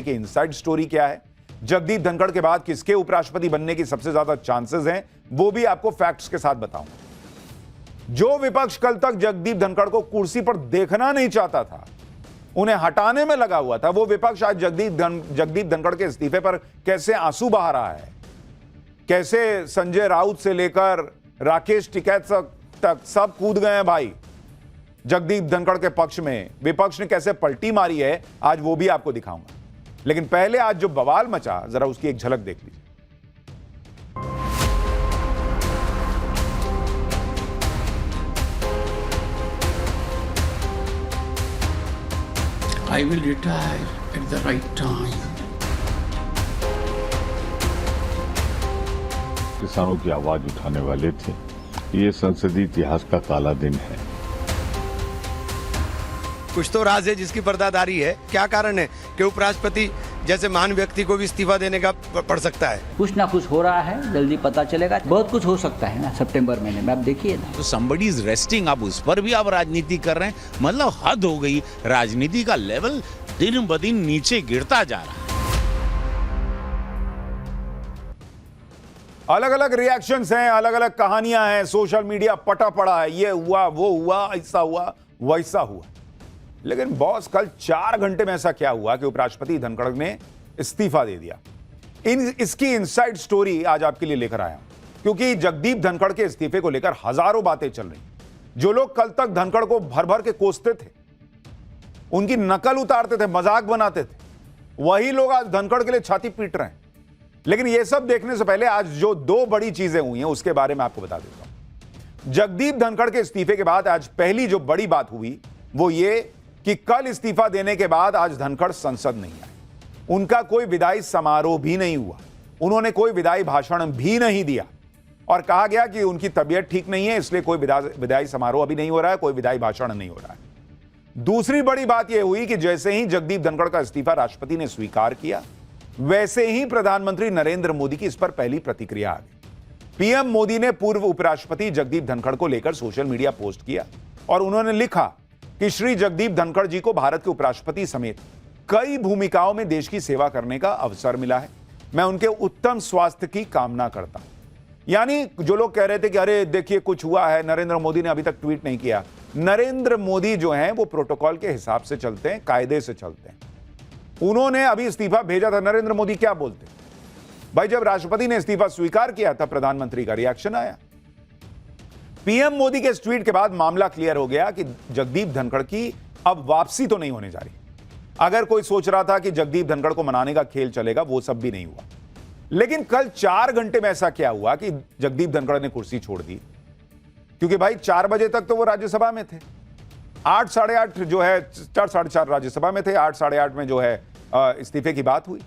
कि inside story क्या है, जगदीप धनखड़ के बाद किसके उपराष्ट्रपति बनने की सबसे ज्यादा चांसेस हैं, वो भी आपको फैक्ट्स के साथ बताऊंगा। जो विपक्ष कल तक जगदीप धनखड़ को कुर्सी पर देखना नहीं चाहता था, उन्हें हटाने में लगा हुआ था, वो विपक्ष आज जगदीप धनखड़ के इस्तीफे पर कैसे आंसू बहा रहा है, कैसे संजय राउत से लेकर राकेश टिकैत तक सब कूद गए हैं भाई जगदीप धनखड़ के पक्ष में। विपक्ष ने कैसे पलटी मारी है आज वो भी आपको दिखाऊंगा, लेकिन पहले आज जो बवाल मचा जरा उसकी एक झलक देख लीजिए। I will retire at the right time. किसानों की आवाज उठाने वाले थे। ये संसदीय इतिहास का काला दिन है। कुछ तो राज है जिसकी पर्दादारी है। क्या कारण है कि उपराष्ट्रपति जैसे महान व्यक्ति को भी इस्तीफा देने का पड़ सकता है? कुछ ना कुछ हो रहा है, जल्दी पता चलेगा। बहुत कुछ हो सकता है ना सितंबर महीने में, आप देखिए ना। तो somebody is resting, आप उस पर भी आप राजनीति कर रहे हैं, मतलब हद हो गई। राजनीति का लेवल दिन ब दिन नीचे गिरता जा रहा है। अलग अलग रिएक्शंस हैं, अलग अलग कहानियां हैं, सोशल मीडिया पटा पड़ा है, ये हुआ वो हुआ, ऐसा हुआ वैसा हुआ। लेकिन बॉस कल 4 घंटे में ऐसा क्या हुआ कि उपराष्ट्रपति धनखड़ ने इस्तीफा दे दिया? इसकी इनसाइड स्टोरी आज आपके लिए लेकर आया हूं, क्योंकि जगदीप धनखड़ के इस्तीफे को लेकर हजारों बातें चल रही। जो लोग कल तक धनखड़ को भर भर के कोसते थे, उनकी नकल उतारते थे, मजाक बनाते थे, वही लोग आज धनखड़ के लिए छाती पीट रहे हैं। लेकिन यह सब देखने से पहले आज जो 2 बड़ी चीजें हुई हैं उसके बारे में आपको बता देता हूं। जगदीप धनखड़ के इस्तीफे के बाद आज पहली जो बड़ी बात हुई वो ये कि कल इस्तीफा देने के बाद आज धनखड़ संसद नहीं आए। उनका कोई विदाई समारोह भी नहीं हुआ, उन्होंने कोई विदाई भाषण भी नहीं दिया और कहा गया कि उनकी तबीयत ठीक नहीं है, इसलिए कोई विदाई समारोह अभी नहीं हो रहा है, कोई विदाई भाषण नहीं हो रहा है। दूसरी बड़ी बात यह हुई कि जैसे ही जगदीप धनखड़ का इस्तीफा राष्ट्रपति ने स्वीकार किया, वैसे ही प्रधानमंत्री नरेंद्र मोदी की इस पर पहली प्रतिक्रिया आ गई। पीएम मोदी ने पूर्व उपराष्ट्रपति जगदीप धनखड़ को लेकर सोशल मीडिया पोस्ट किया और उन्होंने लिखा कि श्री जगदीप धनखड़ जी को भारत के उपराष्ट्रपति समेत कई भूमिकाओं में देश की सेवा करने का अवसर मिला है। मैं उनके उत्तम स्वास्थ्य की कामना करता हूं। यानी जो लोग कह रहे थे कि अरे देखिए कुछ हुआ है, नरेंद्र मोदी ने अभी तक ट्वीट नहीं किया, नरेंद्र मोदी जो हैं वो प्रोटोकॉल के हिसाब से चलते हैं, कायदे से चलते हैं। उन्होंने अभी इस्तीफा भेजा था, नरेंद्र मोदी क्या बोलते भाई? जब राष्ट्रपति ने इस्तीफा स्वीकार किया था, प्रधानमंत्री का रिएक्शन आया। पीएम मोदी के इस ट्वीट के बाद मामला क्लियर हो गया कि जगदीप धनखड़ की अब वापसी तो नहीं होने जा रही। अगर कोई सोच रहा था कि जगदीप धनखड़ को मनाने का खेल चलेगा, वो सब भी नहीं हुआ। लेकिन कल 4 घंटे में ऐसा क्या हुआ कि जगदीप धनखड़ ने कुर्सी छोड़ दी? क्योंकि भाई 4 बजे तक तो वो राज्यसभा में थे, 8 साढ़े 8 जो है 4 साढ़े 4 राज्यसभा में थे, 8 साढ़े 8 में जो है इस्तीफे की बात हुई।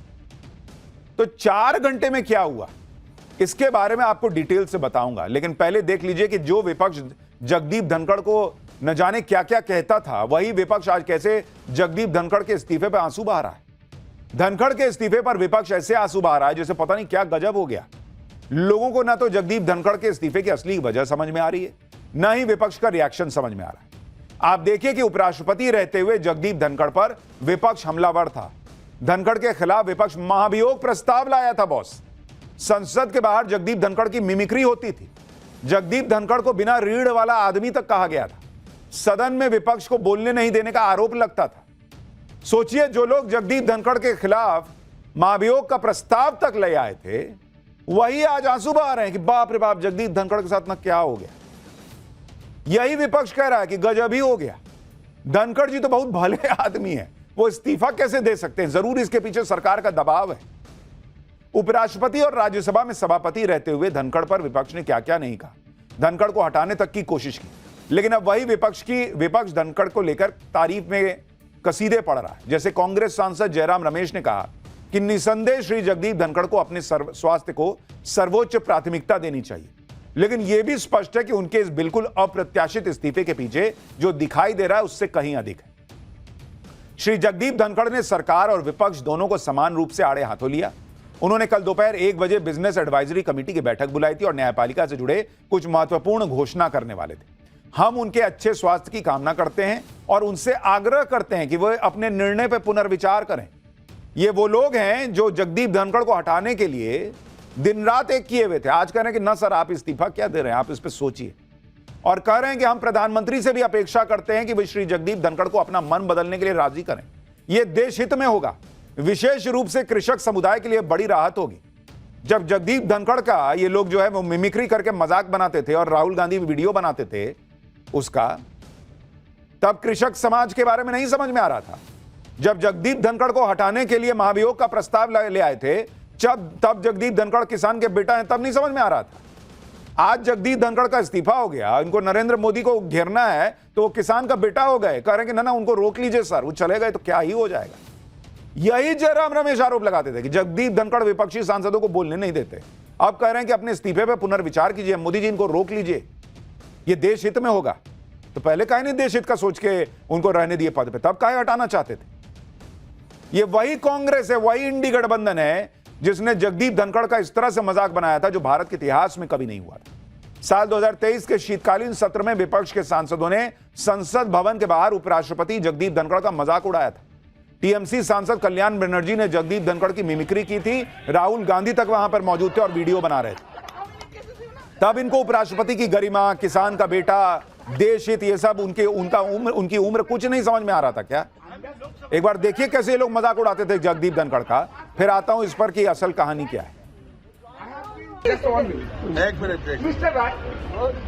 तो 4 घंटे में क्या हुआ इसके बारे में आपको डिटेल से बताऊंगा, लेकिन पहले देख लीजिए कि जो विपक्ष जगदीप धनखड़ को न जाने क्या क्या कहता था, वही विपक्ष आज कैसे जगदीप धनखड़ के इस्तीफे पर आंसू बहा रहा है। धनखड़ के इस्तीफे पर विपक्ष ऐसे आंसू बहा रहा है जैसे पता नहीं क्या गजब हो गया। लोगों को ना तो जगदीप धनखड़ के इस्तीफे की असली वजह समझ में आ रही है, ना ही विपक्ष का रिएक्शन समझ में आ रहा है। आप देखिए कि उपराष्ट्रपति रहते हुए जगदीप धनखड़ पर विपक्ष हमलावर था। धनखड़ के खिलाफ विपक्ष महाभियोग प्रस्ताव लाया था बॉस। संसद के बाहर जगदीप धनखड़ की मिमिक्री होती थी। जगदीप धनखड़ को बिना रीढ़ वाला आदमी तक कहा गया था। सदन में विपक्ष को बोलने नहीं देने का आरोप लगता था। सोचिए, जो लोग जगदीप धनखड़ के खिलाफ महाभियोग का प्रस्ताव तक ले आए थे, वही आज आंसू बहा रहे हैं कि बाप रे बाप, जगदीप धनखड़ के साथ ना क्या हो गया। यही विपक्ष कह रहा है कि गजब ही हो गया, धनखड़ जी तो बहुत भले आदमी है, वो इस्तीफा कैसे दे सकते हैं? जरूर इसके पीछे सरकार का दबाव है। उपराष्ट्रपति और राज्यसभा में सभापति रहते हुए धनखड़ पर विपक्ष ने क्या क्या नहीं कहा, धनखड़ को हटाने तक की कोशिश की। लेकिन अब वही विपक्ष धनखड़ को लेकर तारीफ में कसीदे पड़ रहा है। जैसे कांग्रेस सांसद जयराम रमेश ने कहा कि निसंदेह श्री जगदीप धनखड़ को अपने स्वास्थ्य को सर्वोच्च प्राथमिकता देनी चाहिए। लेकिन यह भी स्पष्ट है कि उनके इस बिल्कुल अप्रत्याशित इस्तीफे के पीछे जो दिखाई दे रहा है उससे कहीं अधिक है। श्री जगदीप धनखड़ ने सरकार और विपक्ष दोनों को समान रूप से आड़े हाथों लिया। उन्होंने कल दोपहर 1 बजे बिजनेस एडवाइजरी कमेटी की बैठक बुलाई थी और न्यायपालिका से जुड़े कुछ महत्वपूर्ण घोषणा करने वाले थे। हम उनके अच्छे स्वास्थ्य की कामना करते हैं और उनसे आग्रह करते हैं कि वह अपने निर्णय पर पुनर्विचार करें। ये वो लोग हैं जो जगदीप धनखड़ को हटाने के लिए दिन रात एक किए हुए थे। आज कह रहे हैं कि ना सर आप इस्तीफा क्या दे रहे हैं, आप इस पे सोचिए। और कह रहे हैं कि हम प्रधानमंत्री से भी अपेक्षा करते हैं कि वे श्री जगदीप धनखड़ को अपना मन बदलने के लिए राजी करें। यह देश हित में होगा, विशेष रूप से कृषक समुदाय के लिए बड़ी राहत होगी। जब जगदीप धनखड़ का ये लोग जो है वो मिमिक्री करके मजाक बनाते थे और राहुल गांधी वीडियो बनाते थे उसका, तब कृषक समाज के बारे में नहीं समझ में आ रहा था। जब जगदीप धनखड़ को हटाने के लिए महाभियोग का प्रस्ताव ले आए थे, तब जगदीप धनखड़ किसान के बेटा हैं, तब नहीं समझ में आ रहा था। आज जगदीप धनखड़ का इस्तीफा हो गया, इनको नरेंद्र मोदी को घेरना है तो वो किसान का बेटा हो गए। कह रहे हैं कि ना उनको रोक लीजिए सर, वो चले गए तो क्या ही हो जाएगा। यही जयराम रमेश आरोप लगाते थे कि जगदीप धनखड़ विपक्षी सांसदों को बोलने नहीं देते। अब कह रहे हैं कि अपने इस्तीफे पर पुनर्विचार कीजिए, मोदी जी इनको रोक लीजिए, ये देश हित में होगा। तो पहले काहे नहीं देश हित का सोच के उनको रहने दिए पद पे, तब काहे हटाना चाहते थे। ये वही कांग्रेस है, वही इंडी गठबंधन है जिसने जगदीप धनखड़ का इस तरह से मजाक बनाया था जो भारत के इतिहास में कभी नहीं हुआ था। साल 2023 के शीतकालीन सत्र में विपक्ष के सांसदों ने संसद भवन के बाहर उपराष्ट्रपति जगदीप धनखड़ का मजाक उड़ाया था। टीएमसी सांसद कल्याण बनर्जी ने जगदीप धनखड़ की मिमिक्री की थी, राहुल गांधी तक वहां पर मौजूद थे और वीडियो बना रहे थे। तब इनको उपराष्ट्रपति की गरिमा, किसान का बेटा, देश हित, ये सब उनकी उम्र कुछ नहीं समझ में आ रहा था क्या। एक बार देखिए कैसे ये लोग मजाक उड़ाते थे जगदीप धनखड़ का, फिर आता हूं इस पर कि असल कहानी क्या है। Mr. Rai,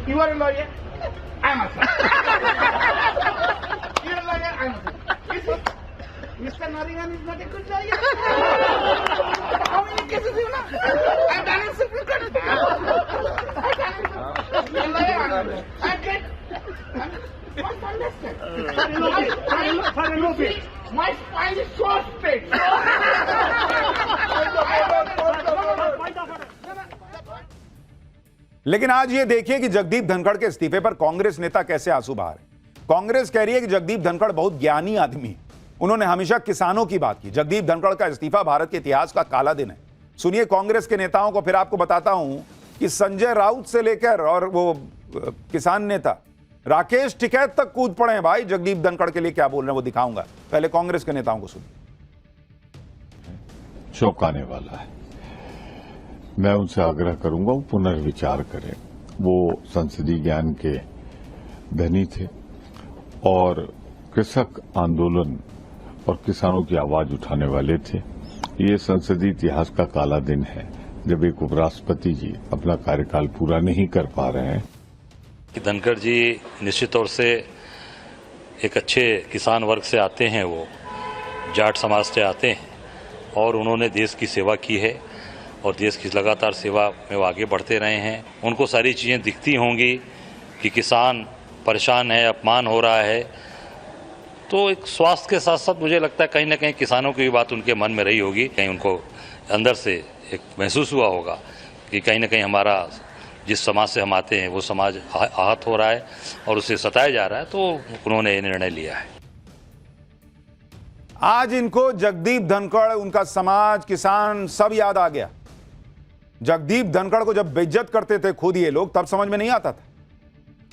you are a lawyer. I am a You are a lawyer. I am a Mr. Nariman is not a good lawyer. How many cases you know? I have done in Supreme Court. I have done in lawyer. I get. Must understand. My spine is so straight. लेकिन आज ये देखिए कि जगदीप धनखड़ के इस्तीफे पर कांग्रेस नेता कैसे आंसू बहा रहे। कांग्रेस कह रही है कि जगदीप धनखड़ बहुत ज्ञानी आदमी है, उन्होंने हमेशा किसानों की बात की। जगदीप धनखड़ का इस्तीफा भारत के इतिहास का काला दिन है। सुनिए कांग्रेस के नेताओं को, फिर आपको बताता हूं कि संजय राउत से लेकर और वो किसान नेता राकेश टिकैत तक कूद पड़े हैं भाई जगदीप धनखड़ के लिए। क्या बोल रहे हैं वो दिखाऊंगा, पहले कांग्रेस के नेताओं को सुनिए। चौंकाने वाला है। मैं उनसे आग्रह करूंगा वो पुनर्विचार करें। वो संसदीय ज्ञान के धनी थे और कृषक आंदोलन और किसानों की आवाज उठाने वाले थे। ये संसदीय इतिहास का काला दिन है जब एक उपराष्ट्रपति जी अपना कार्यकाल पूरा नहीं कर पा रहे हैं। धनखड़ जी निश्चित तौर से एक अच्छे किसान वर्ग से आते हैं, वो जाट समाज से आते हैं और उन्होंने देश की सेवा की है और देश की लगातार सेवा में वो आगे बढ़ते रहे हैं। उनको सारी चीज़ें दिखती होंगी कि किसान परेशान है, अपमान हो रहा है, तो एक स्वास्थ्य के साथ साथ मुझे लगता है कहीं ना कहीं किसानों की भी बात उनके मन में रही होगी। कहीं उनको अंदर से एक महसूस हुआ होगा कि कहीं ना कहीं हमारा जिस समाज से हम आते हैं वो समाज आहत हो रहा है और उसे सताया जा रहा है, तो उन्होंने ये निर्णय लिया है। आज इनको जगदीप धनखड़, उनका समाज, किसान सब याद आ गया। जगदीप धनखड़ को जब बेइज्जत करते थे खुद ये लोग, तब समझ में नहीं आता था।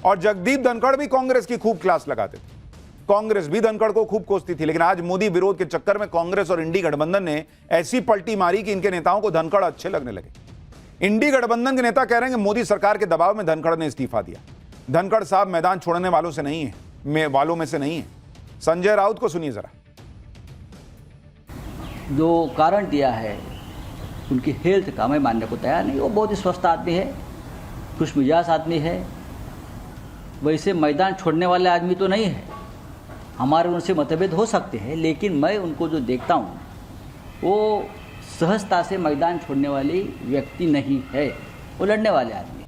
और जगदीप धनखड़ भी कांग्रेस की खूब क्लास लगाते थे, कांग्रेस भी धनखड़ को खूब कोसती थी। लेकिन आज मोदी विरोध के चक्कर में कांग्रेस और इंडी गठबंधन ने ऐसी पलटी मारी कि इनके नेताओं को धनखड़ अच्छे लगने लगे। इंडी गठबंधन के नेता कह रहे हैं कि मोदी सरकार के दबाव में धनखड़ ने इस्तीफा दिया। धनखड़ साहब मैदान छोड़ने वालों से नहीं है, वालों में से नहीं है। संजय राउत को सुनिए जरा। जो कारण दिया है उनकी हेल्थ का मैं मानने को तैयार नहीं। वो बहुत ही स्वस्थ आदमी है, खुश मिजाज आदमी है, वैसे मैदान छोड़ने वाले आदमी तो नहीं है। हमारे उनसे मतभेद हो सकते हैं, लेकिन मैं उनको जो देखता हूँ वो सहजता से मैदान छोड़ने वाली व्यक्ति नहीं है, वो लड़ने वाले आदमी।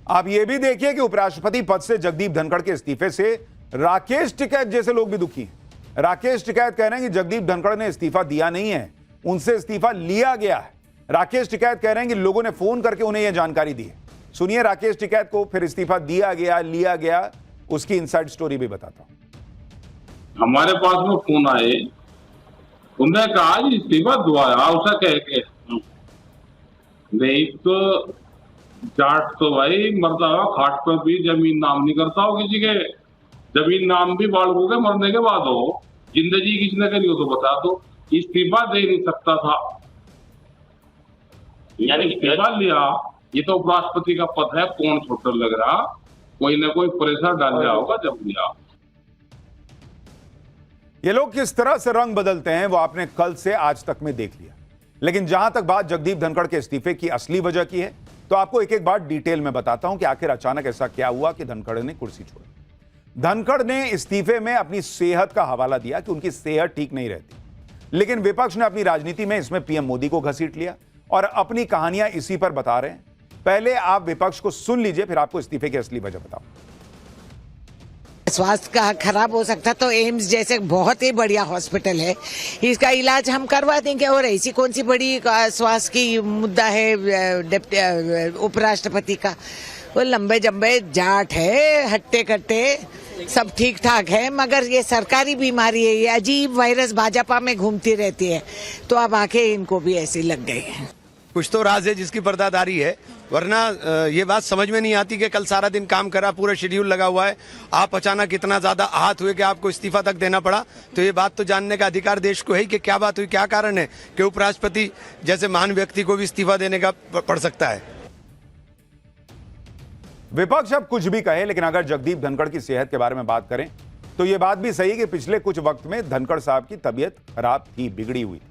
आप ये भी देखिए कि उपराष्ट्रपति पद से जगदीप धनखड़ के इस्तीफे से राकेश टिकैत जैसे लोग भी दुखी हैं। राकेश टिकैत कह रहे हैं कि जगदीप धनखड़ ने इस्तीफा दिया नहीं है, उनसे इस्तीफा लिया गया है। राकेश टिकैत कह रहे हैं कि लोगों ने फोन करके उन्हें यह जानकारी दी है। सुनिए राकेश टिकैत को, फिर इस्तीफा दिया गया, लिया गया, उसकी इनसाइड स्टोरी भी बताता हूं। हमारे पास में फोन आए, उन्होंने कहा इस्तीफा दुआया उसे कह के नहीं तो जाट तो भाई मरता हुआ खाट पर भी जमीन नाम नहीं करता हो किसी के। जमीन नाम भी बालकों के मरने के बाद हो। जिंदगी किसने करी हो तो बता दो। इस्तीफा दे नहीं सकता था, यानी इस्तीफा लिया। ये तो उपराष्ट्रपति का पद है, कौन छोटा लग रहा, कोई ना कोई प्रेशर डाल रहा होगा जब लिया। ये लोग किस तरह से रंग बदलते हैं वो आपने कल से आज तक में देख लिया। लेकिन जहां तक बात जगदीप धनखड़ के इस्तीफे की असली वजह की है, तो आपको एक एक बात डिटेल में बताता हूं कि आखिर अचानक ऐसा क्या हुआ कि धनखड़ ने कुर्सी छोड़ी। धनखड़ ने इस्तीफे में अपनी सेहत का हवाला दिया कि उनकी सेहत ठीक नहीं रहती, लेकिन विपक्ष ने अपनी राजनीति में इसमें पीएम मोदी को घसीट लिया और अपनी कहानियां इसी पर बता रहे हैं। पहले आप विपक्ष को सुन लीजिए, फिर आपको इस्तीफे की असली वजह बताऊं। स्वास्थ्य का खराब हो सकता तो एम्स जैसे बहुत ही बढ़िया हॉस्पिटल है, इसका इलाज हम करवा देंगे। और ऐसी कौन सी बड़ी स्वास्थ्य की मुद्दा है उपराष्ट्रपति का? वो लंबे जंबे जाट है, हट्टे कट्टे सब ठीक ठाक है, मगर ये सरकारी बीमारी है, ये अजीब वायरस भाजपा में घूमती रहती है, तो अब आके इनको भी ऐसी लग गई है। कुछ तो राज है जिसकी पर्दादारी है, वरना ये बात समझ में नहीं आती कि कल सारा दिन काम करा, पूरा शेड्यूल लगा हुआ है, आप अचानक इतना ज्यादा आहत हुए कि आपको इस्तीफा तक देना पड़ा। तो ये बात तो जानने का अधिकार देश को है कि क्या बात हुई, क्या कारण है कि उपराष्ट्रपति जैसे महान व्यक्ति को भी इस्तीफा देने का पड़ सकता है। विपक्ष अब कुछ भी कहे, लेकिन अगर जगदीप धनखड़ की सेहत के बारे में बात करें तो यह बात भी सही है कि पिछले कुछ वक्त में धनखड़ साहब की तबीयत खराब थी, बिगड़ी हुई थी।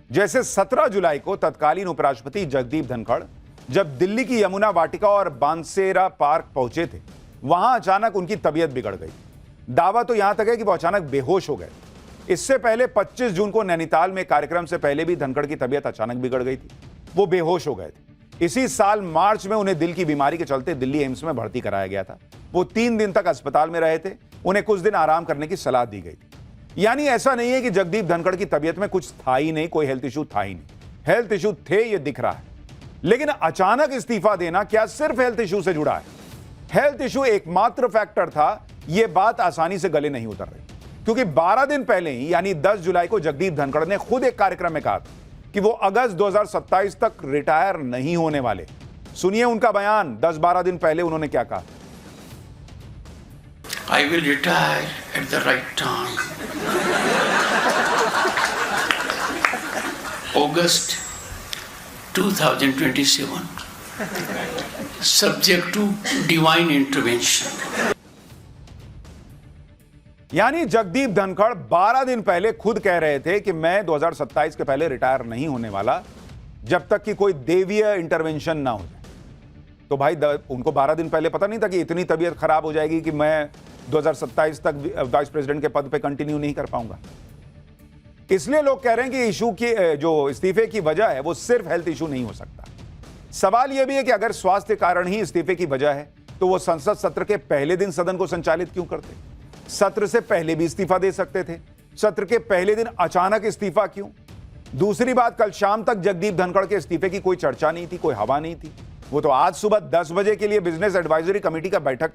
जैसे 17 जुलाई को तत्कालीन उपराष्ट्रपति जगदीप धनखड़ जब दिल्ली की यमुना वाटिका और बांसेरा पार्क पहुंचे थे, वहां अचानक उनकी तबीयत बिगड़ गई। दावा तो यहां तक है कि वो अचानक बेहोश हो गए। इससे पहले 25 जून को नैनीताल में कार्यक्रम से पहले भी धनखड़ की तबीयत अचानक बिगड़ गई थी, वो बेहोश हो गए थे। इसी साल मार्च में उन्हें दिल की बीमारी के चलते दिल्ली एम्स में भर्ती कराया गया था। वो 3 दिन तक अस्पताल में रहे थे, उन्हें कुछ दिन आराम करने की सलाह दी गई थी। यानी ऐसा नहीं है कि जगदीप धनखड़ की तबीयत में कुछ था ही नहीं, कोई हेल्थ इशू था ही नहीं। हेल्थ इशू थे, ये दिख रहा है, लेकिन अचानक इस्तीफा देना क्या सिर्फ हेल्थ इशू से जुड़ा है? हेल्थ इशू एकमात्र फैक्टर था, यह बात आसानी से गले नहीं उतर रही, क्योंकि 12 दिन पहले ही यानी 10 जुलाई को जगदीप धनखड़ ने खुद एक कार्यक्रम में कहा था कि वो अगस्त 2027 तक रिटायर नहीं होने वाले। सुनिए उनका बयान, 10-12 दिन पहले उन्होंने क्या कहा। I will retire at the right time. August 2027. Subject to divine intervention. यानी जगदीप धनखड़ 12 दिन पहले खुद कह रहे थे कि मैं 2027 के पहले रिटायर नहीं होने वाला जब तक कि कोई देवीय इंटरवेंशन ना हो जाए। तो भाई उनको 12 दिन पहले पता नहीं था कि इतनी तबीयत खराब हो जाएगी कि मैं 2027 तक वाइस प्रेसिडेंट के पद पे कंटिन्यू नहीं कर पाऊंगा। इसलिए लोग कह रहे हैं कि इशू की जो इस्तीफे की वजह है वो सिर्फ हेल्थ इशू नहीं हो सकता। सवाल यह भी है कि अगर स्वास्थ्य कारण ही इस्तीफे की वजह है तो वो संसद सत्र के पहले दिन सदन को संचालित क्यों करते? सत्र से पहले भी इस्तीफा दे सकते थे, सत्र के पहले दिन अचानक इस्तीफा क्यों? दूसरी बात, कल शाम तक जगदीप धनखड़ के इस्तीफे की कोई चर्चा नहीं थी, कोई हवा नहीं थी। वो तो आज सुबह 10 बजे के लिए बिजनेस एडवाइजरी कमेटी का बैठक